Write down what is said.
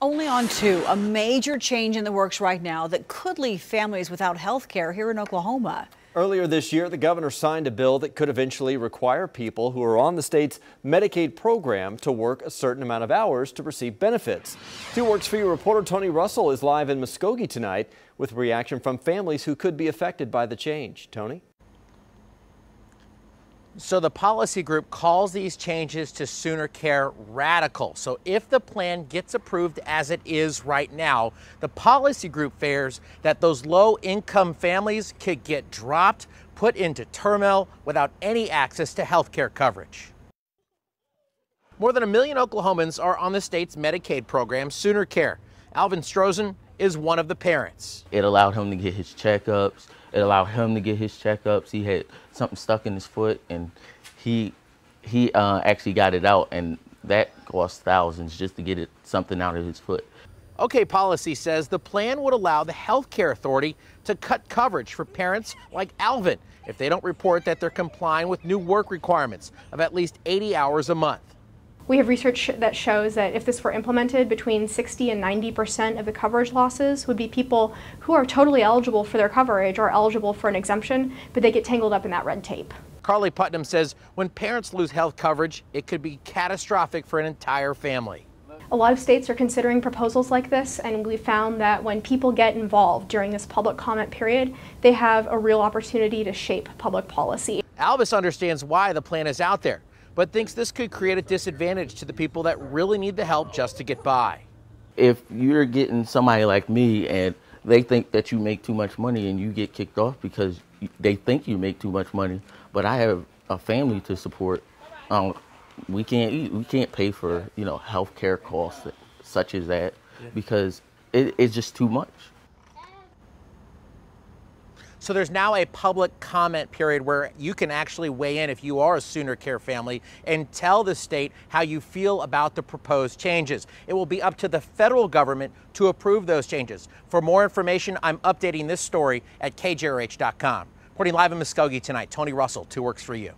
Only on two, a major change in the works right now that could leave families without health care here in Oklahoma. Earlier this year, the governor signed a bill that could eventually require people who are on the state's Medicaid program to work a certain amount of hours to receive benefits. 2 Works For You reporter Tony Russell is live in Muskogee tonight with reaction from families who could be affected by the change. Tony? So the policy group calls these changes to Soonercare radical. So if the plan gets approved as it is right now, the policy group fears that those low-income families could get dropped, put into turmoil without any access to health care coverage. More than 1 million Oklahomans are on the state's Medicaid program, Soonercare. Alvin Strozen is one of the parents. It allowed him to get his checkups. It allowed him to get his checkups. He had something stuck in his foot, and he actually got it out, and that cost thousands just to get something out of his foot. OK Policy says the plan would allow the Health Care Authority to cut coverage for parents like Alvin if they don't report that they're complying with new work requirements of at least 80 hours a month. We have research that shows that if this were implemented, between 60 and 90% of the coverage losses would be people who are totally eligible for their coverage or eligible for an exemption, but they get tangled up in that red tape. Carly Putnam says when parents lose health coverage, it could be catastrophic for an entire family. A lot of states are considering proposals like this, and we found that when people get involved during this public comment period, they have a real opportunity to shape public policy. Alvis understands why the plan is out there, but thinks this could create a disadvantage to the people that really need the help just to get by. If you're getting somebody like me and they think that you make too much money and you get kicked off because they think you make too much money, but I have a family to support, we can't pay for, health care costs such as that because it's just too much. So there's now a public comment period where you can actually weigh in if you are a Soonercare family and tell the state how you feel about the proposed changes. It will be up to the federal government to approve those changes. For more information, I'm updating this story at kjrh.com. Reporting live in Muskogee tonight, Tony Russell, 2 Works For You.